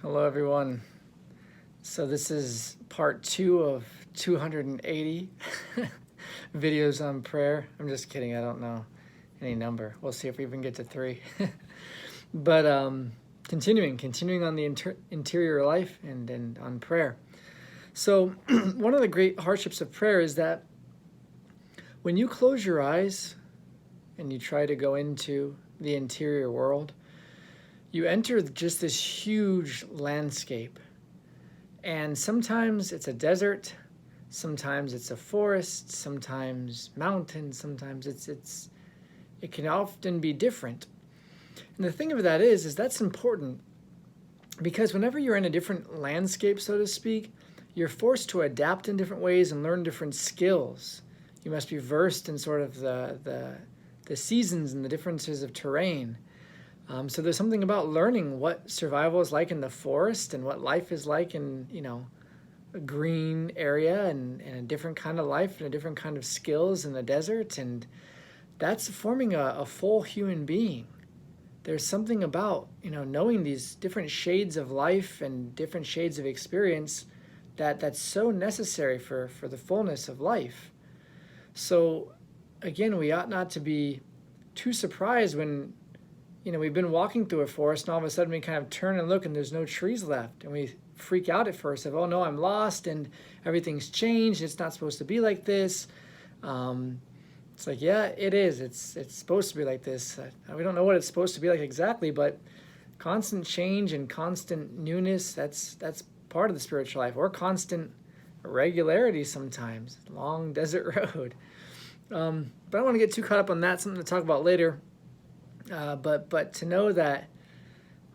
Hello, everyone. So this is part 2 of 280 videos on prayer. I'm just kidding. I don't know any number. We'll see if we even get to 3. But continuing on the interior life and on prayer. So one of the great hardships of prayer is that when you close your eyes and you try to go into the interior world, you enter just this huge landscape. And sometimes it's a desert, sometimes it's a forest, sometimes mountains, sometimes it can often be different. And the thing of that is that's important because whenever you're in a different landscape, so to speak, you're forced to adapt in different ways and learn different skills. You must be versed in sort of the seasons and the differences of terrain. So there's something about learning what survival is like in the forest and what life is like in, a green area and a different kind of life and a different kind of skills in the desert. And that's forming a full human being. There's something about, knowing these different shades of life and different shades of experience that's so necessary for the fullness of life. So again, we ought not to be too surprised when we've been walking through a forest and all of a sudden we kind of turn and look and there's no trees left. And we freak out at first of, oh no, I'm lost and everything's changed. It's not supposed to be like this. It's like, yeah, it is. It's supposed to be like this. We don't know what it's supposed to be like exactly, but constant change and constant newness, that's part of the spiritual life, or constant irregularity sometimes. Long desert road. But I don't want to get too caught up on that. Something to talk about later. But to know that,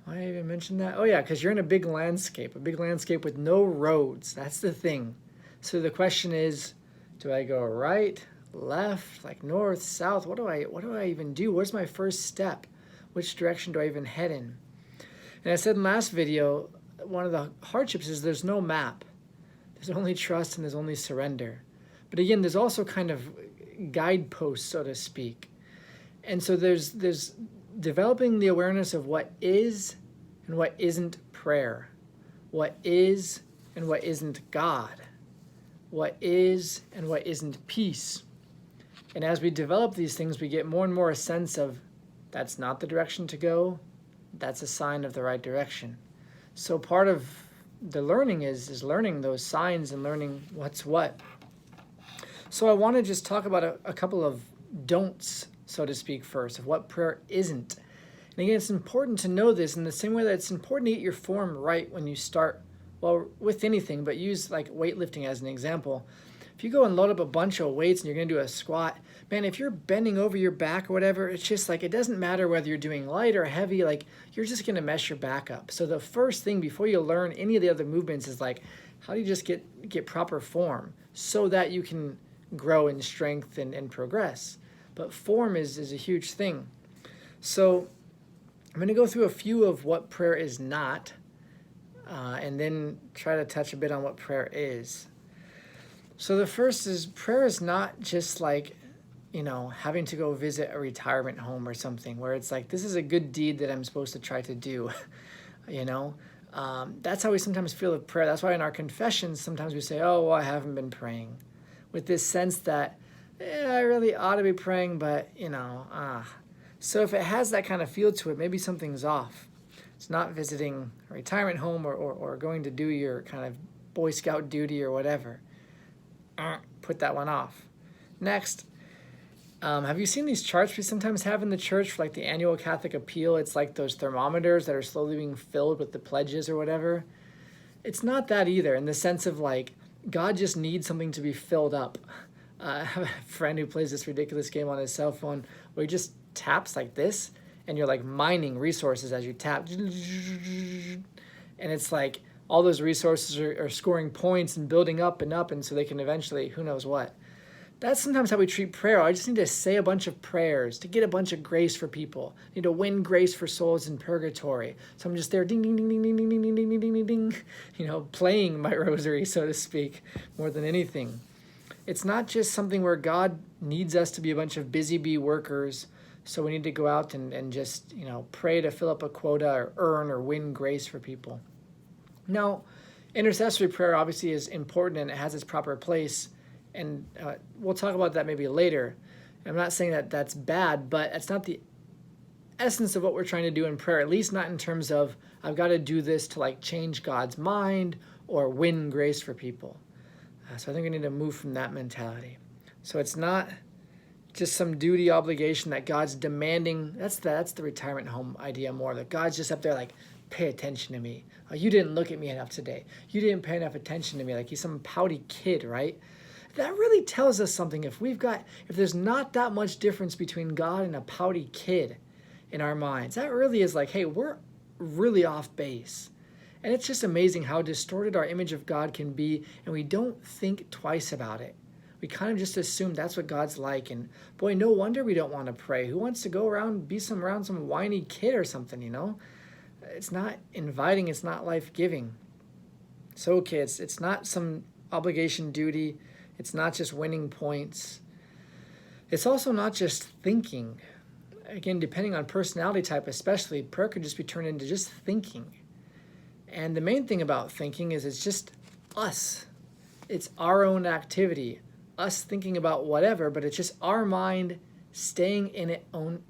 why I even mentioned that? Oh yeah, because you're in a big landscape with no roads. That's the thing. So the question is, do I go right, left, like north, south? What do I even do? Where's my first step? Which direction do I even head in? And I said in the last video, one of the hardships is there's no map. There's only trust and there's only surrender. But again, there's also kind of guideposts, so to speak. And so there's developing the awareness of what is and what isn't prayer, what is and what isn't God, what is and what isn't peace. And as we develop these things, we get more and more a sense of that's not the direction to go, that's a sign of the right direction. So part of the learning is learning those signs and learning what's what. So I want to just talk about a couple of don'ts, so to speak, first, of what prayer isn't. And again, it's important to know this in the same way that it's important to get your form right when you start, well, with anything, but use like weightlifting as an example. If you go and load up a bunch of weights and you're going to do a squat, man, if you're bending over your back or whatever, it's just like, it doesn't matter whether you're doing light or heavy, like you're just going to mess your back up. So the first thing before you learn any of the other movements is like, how do you just get proper form so that you can grow in strength and progress? But form is a huge thing. So I'm going to go through a few of what prayer is not, and then try to touch a bit on what prayer is. So the first is prayer is not just like, having to go visit a retirement home or something where it's like, this is a good deed that I'm supposed to try to do, That's how we sometimes feel of prayer. That's why in our confessions, sometimes we say, oh, well, I haven't been praying, with this sense that, I really ought to be praying, but, So if it has that kind of feel to it, maybe something's off. It's not visiting a retirement home or going to do your kind of Boy Scout duty or whatever. Put that one off. Next, have you seen these charts we sometimes have in the church for like the annual Catholic appeal? It's like those thermometers that are slowly being filled with the pledges or whatever. It's not that either, in the sense of like, God just needs something to be filled up. I have a friend who plays this ridiculous game on his cell phone where he just taps like this, and you're like mining resources as you tap. And it's like all those resources are scoring points and building up, and so they can eventually, who knows what. That's sometimes how we treat prayer. I just need to say a bunch of prayers to get a bunch of grace for people. I need to win grace for souls in purgatory. So I'm just there, ding, ding, ding, ding, ding, ding, ding, ding, ding, ding, ding, ding, playing my rosary, so to speak, more than anything. It's not just something where God needs us to be a bunch of busy bee workers, so we need to go out and just, pray to fill up a quota or earn or win grace for people. Now, intercessory prayer obviously is important and it has its proper place, and we'll talk about that maybe later. I'm not saying that that's bad, but it's not the essence of what we're trying to do in prayer, at least not in terms of I've got to do this to like change God's mind or win grace for people. So I think we need to move from that mentality. So it's not just some duty obligation that God's demanding. That's the retirement home idea more, that God's just up there like, pay attention to me. Oh, you didn't look at me enough today. You didn't pay enough attention to me. Like he's some pouty kid, right? That really tells us something. If there's not that much difference between God and a pouty kid in our minds, that really is like, hey, we're really off base. And it's just amazing how distorted our image of God can be, and we don't think twice about it. We kind of just assume that's what God's like, and boy, no wonder we don't want to pray. Who wants to go around, be around some whiny kid or something, you know? It's not inviting, it's not life-giving. So, okay, it's not some obligation duty. It's not just winning points. It's also not just thinking. Again, depending on personality type especially, prayer could just be turned into just thinking. And the main thing about thinking is it's just us. It's our own activity, us thinking about whatever, but it's just our mind staying in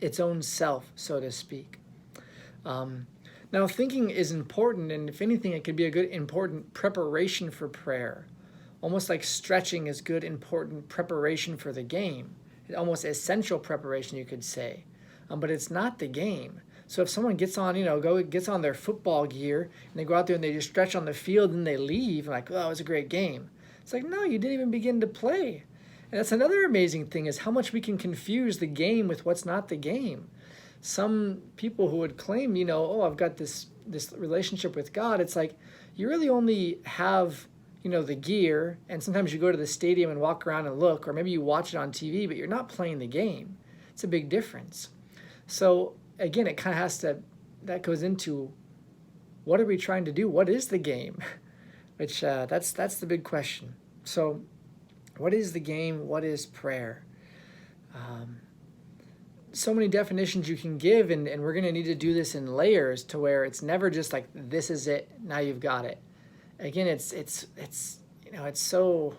its own self, so to speak. Now, thinking is important, and if anything, it could be a good, important preparation for prayer. Almost like stretching is good, important preparation for the game. Almost essential preparation, you could say. But it's not the game. So if someone gets on, gets on their football gear, and they go out there and they just stretch on the field and they leave, like, oh, it was a great game. It's like, no, you didn't even begin to play. And that's another amazing thing, is how much we can confuse the game with what's not the game. Some people who would claim, oh, I've got this relationship with God, it's like you really only have, the gear, and sometimes you go to the stadium and walk around and look, or maybe you watch it on TV, but you're not playing the game. It's a big difference. So again, it kind of that goes into, what are we trying to do? What is the game? Which that's the big question. So what is the game? What is prayer? So many definitions you can give, and we're going to need to do this in layers to where it's never just like, this is it, now you've got it. Again, it's so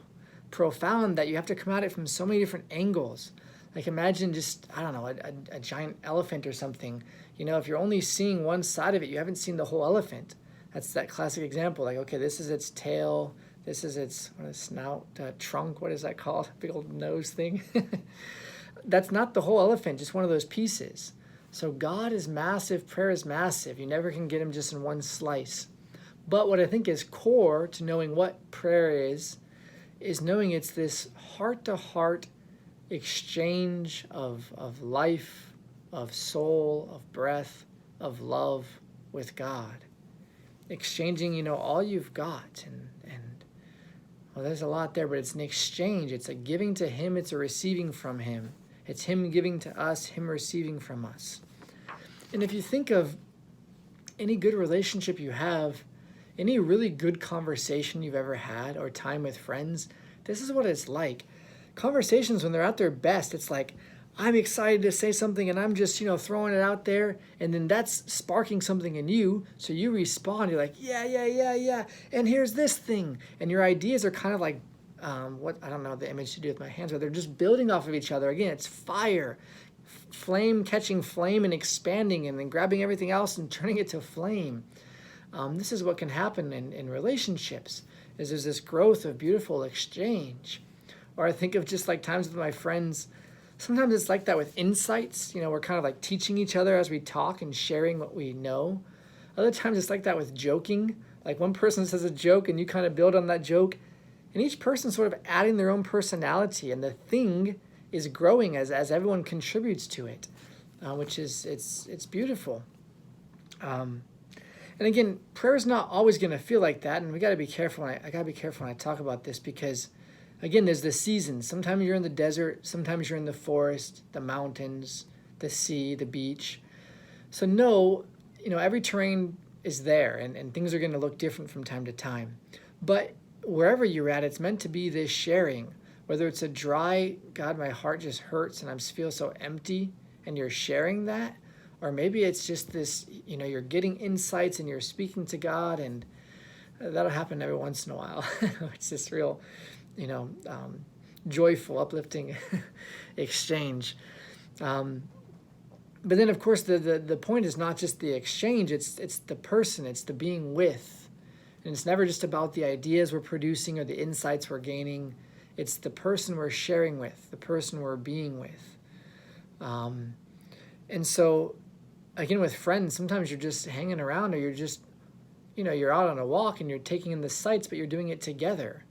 profound that you have to come at it from so many different angles. Like imagine just, I don't know, a giant elephant or something. If you're only seeing one side of it, you haven't seen the whole elephant. That's that classic example. Like, okay, this is its tail. This is its snout, trunk. What is that called? Big old nose thing. That's not the whole elephant, just one of those pieces. So God is massive. Prayer is massive. You never can get him just in one slice. But what I think is core to knowing what prayer is knowing it's this heart-to-heart exchange of life, of soul, of breath, of love with God. Exchanging, all you've got. And well, there's a lot there, but it's an exchange. It's a giving to him. It's a receiving from him. It's him giving to us, him receiving from us. And if you think of any good relationship you have, any really good conversation you've ever had or time with friends, this is what it's like. Conversations, when they're at their best, it's like, I'm excited to say something and I'm just, throwing it out there, and then that's sparking something in you, so you respond, you're like, yeah, and here's this thing, and your ideas are kind of like, I don't know the image to do with my hands, but they're just building off of each other. Again, it's fire, flame catching flame and expanding, and then grabbing everything else and turning it to flame. This is what can happen in relationships, is there's this growth of beautiful exchange. Or I think of just like times with my friends, sometimes it's like that with insights. We're kind of like teaching each other as we talk and sharing what we know. Other times it's like that with joking. Like one person says a joke and you kind of build on that joke. And each person sort of adding their own personality. And the thing is growing as everyone contributes to it, which is, it's beautiful. And again, prayer is not always going to feel like that. And we got to be careful. I got to be careful when I talk about this, because again, there's the seasons. Sometimes you're in the desert. Sometimes you're in the forest, the mountains, the sea, the beach. So every terrain is there, and things are going to look different from time to time. But wherever you're at, it's meant to be this sharing. Whether it's a dry, God, my heart just hurts and I feel so empty, and you're sharing that. Or maybe it's just this, you're getting insights and you're speaking to God, and That'll happen every once in a while. It's this real, you know, joyful, uplifting exchange. But then, of course, the point is not just the exchange, it's the person, it's the being with. And it's never just about the ideas we're producing or the insights we're gaining. It's the person we're sharing with, the person we're being with. And so, again, with friends, sometimes you're just hanging around, or you're just, you're out on a walk and you're taking in the sights, but you're doing it together.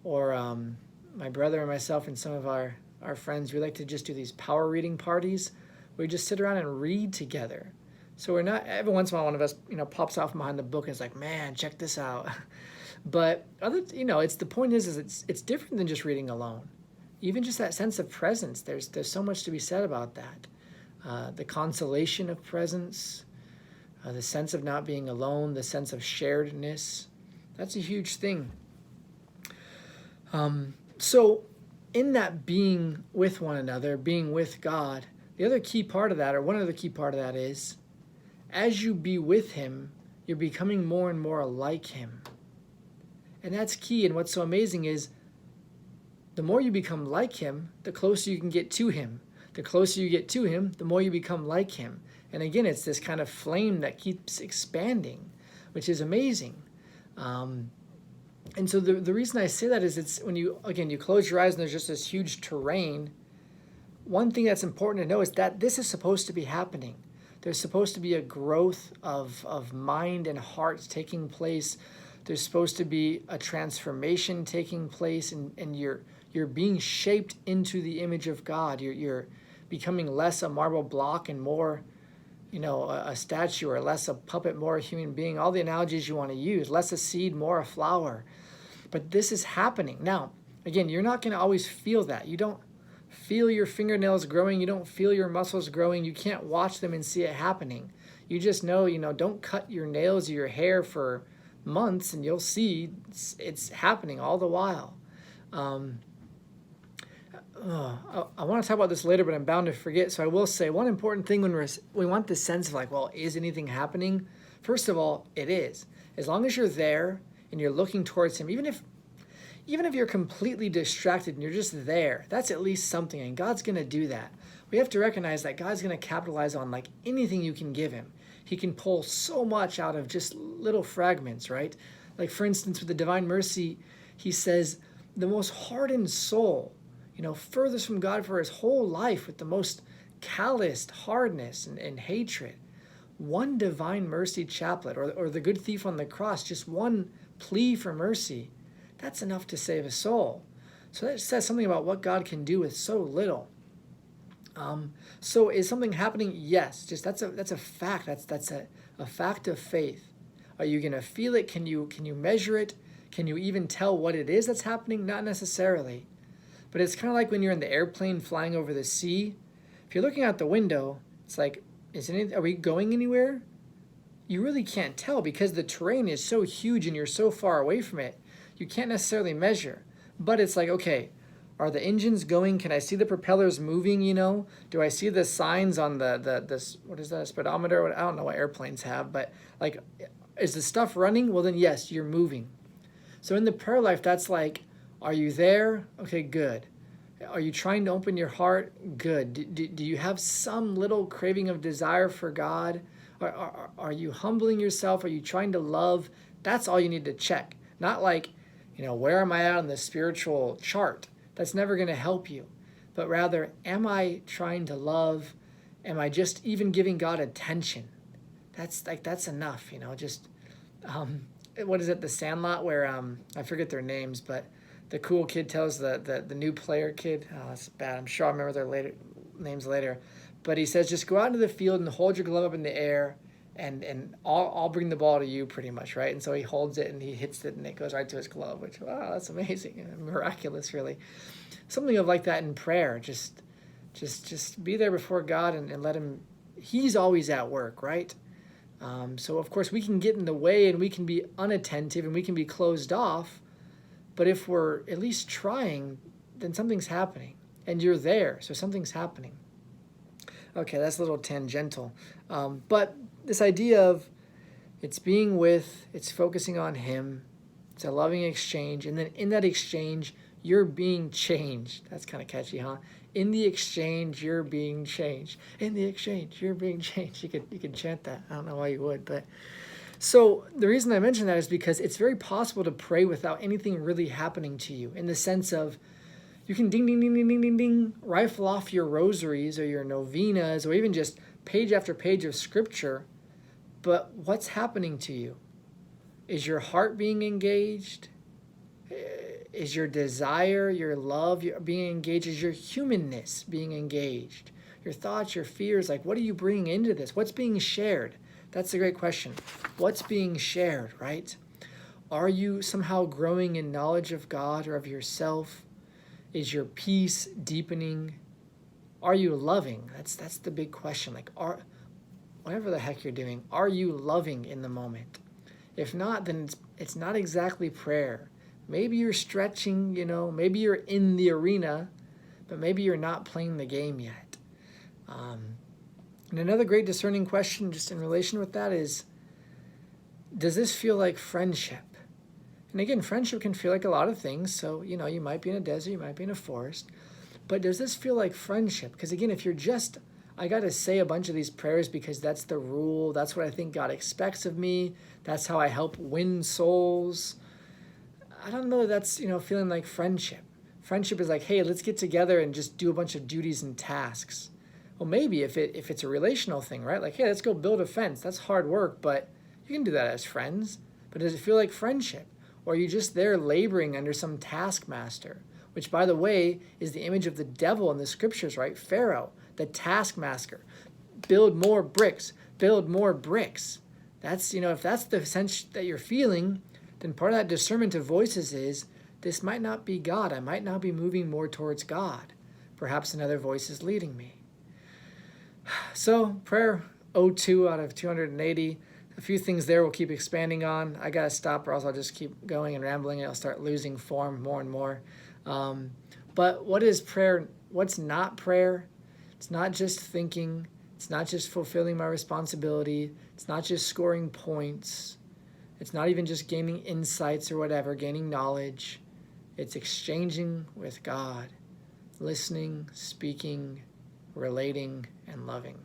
Or my brother and myself and some of our friends, we like to just do these power reading parties. We just sit around and read together. So we're not, every once in a while, one of us, pops off behind the book and is like, man, check this out. But it's the point is it's different than just reading alone. Even just that sense of presence, there's so much to be said about that. The consolation of presence, the sense of not being alone, the sense of sharedness, that's a huge thing. So in that being with one another, being with God, the other key part of that, or one other key part of that is, as you be with him, you're becoming more and more like him. And that's key. And what's so amazing is the more you become like him, the closer you can get to him. The closer you get to him, the more you become like him. And again, it's this kind of flame that keeps expanding, which is amazing. And so the reason I say that is it's when you close your eyes and there's just this huge terrain. One thing that's important to know is that this is supposed to be happening. There's supposed to be a growth of mind and heart taking place. There's supposed to be a transformation taking place, and you're being shaped into the image of God. You're becoming less a marble block and more, a statue, or less a puppet, more a human being. All the analogies you want to use. Less a seed, more a flower. But this is happening. Now, again, you're not going to always feel that. You don't feel your fingernails growing. You don't feel your muscles growing. You can't watch them and see it happening. You just know, don't cut your nails or your hair for months and you'll see it's happening all the while. I want to talk about this later, but I'm bound to forget. So I will say one important thing when we want this sense of like, well, is anything happening? First of all, it is. As long as you're there and you're looking towards him, even if you're completely distracted and you're just there, that's at least something, and God's going to do that. We have to recognize that God's going to capitalize on like anything you can give him. He can pull so much out of just little fragments, right? Like for instance, with the divine mercy, he says the most hardened soul, furthest from God for his whole life with the most calloused hardness and hatred. One divine mercy chaplet, or the good thief on the cross, just one plea for mercy, that's enough to save a soul. So that says something about what God can do with so little. So is something happening? Yes. Just that's a fact. That's a fact of faith. Are you going to feel it? Can you measure it? Can you even tell what it is that's happening? Not necessarily. But it's kind of like when you're in the airplane flying over the sea. If you're looking out the window, it's like, are we going anywhere? You really can't tell because the terrain is so huge and you're so far away from it. You can't necessarily measure. But it's like, okay, are the engines going? Can I see the propellers moving, Do I see the signs on this, what is that, a speedometer? I don't know what airplanes have, but like, is the stuff running? Well, then yes, you're moving. So in the prayer life, that's like, are you there? Okay, good. Are you trying to open your heart? Good. Do you have some little craving of desire for God? Are you humbling yourself? Are you trying to love? That's all you need to check. Not like, where am I at on the spiritual chart? That's never going to help you. But rather, am I trying to love? Am I just even giving God attention? That's enough, just, what is it, The Sandlot, where, I forget their names, but the cool kid tells the new player kid, oh, that's bad, I'm sure I'll remember their names later, but he says, just go out into the field and hold your glove up in the air, and I'll bring the ball to you, pretty much, right? And so he holds it and he hits it and it goes right to his glove, which, wow, that's amazing, miraculous, really. Something of like that in prayer. Just be there before God and let him. He's always at work, right? So of course we can get in the way and we can be unattentive and we can be closed off. But if we're at least trying, then something's happening, and you're there, so something's happening. Okay, that's a little tangential. But this idea of it's being with, it's focusing on him, It's a loving exchange. And then in that exchange, you're being changed. That's kind of catchy, huh? In the exchange, you're being changed. In the exchange, you're being changed. You could chant that. I don't know why you would, but so the reason I mention that is because it's very possible to pray without anything really happening to you, in the sense of you can ding, ding, ding, ding, ding, ding, ding, rifle off your rosaries or your novenas or even just page after page of scripture, but what's happening to you? Is your heart being engaged? Is your desire, your love being engaged? Is your humanness being engaged? Your thoughts, your fears, like what are you bringing into this? What's being shared? That's a great question. What's being shared, right? Are you somehow growing in knowledge of God or of yourself? Is your peace deepening? Are you loving? That's the big question. Like, whatever the heck you're doing, are you loving in the moment? If not, then it's not exactly prayer. Maybe you're stretching, maybe you're in the arena, but maybe you're not playing the game yet. And another great discerning question just in relation with that is, does this feel like friendship? And again, friendship can feel like a lot of things. So, you might be in a desert, you might be in a forest. But does this feel like friendship? Because again, if you're just, I got to say a bunch of these prayers because that's the rule. That's what I think God expects of me. That's how I help win souls. I don't know that's, feeling like friendship. Friendship is like, hey, let's get together and just do a bunch of duties and tasks. Well, maybe if it's a relational thing, right? Like, hey, let's go build a fence. That's hard work, but you can do that as friends. But does it feel like friendship? Or are you just there laboring under some taskmaster? Which, by the way, is the image of the devil in the scriptures, right? Pharaoh, the taskmaster. Build more bricks. Build more bricks. That's, if that's the sense that you're feeling, then part of that discernment of voices is, this might not be God. I might not be moving more towards God. Perhaps another voice is leading me. So, prayer 02 out of 280. A few things there we'll keep expanding on. I got to stop or else I'll just keep going and rambling and I'll start losing form more and more. But what is prayer? What's not prayer? It's not just thinking. It's not just fulfilling my responsibility. It's not just scoring points. It's not even just gaining insights or whatever, gaining knowledge. It's exchanging with God, listening, speaking, relating, and loving.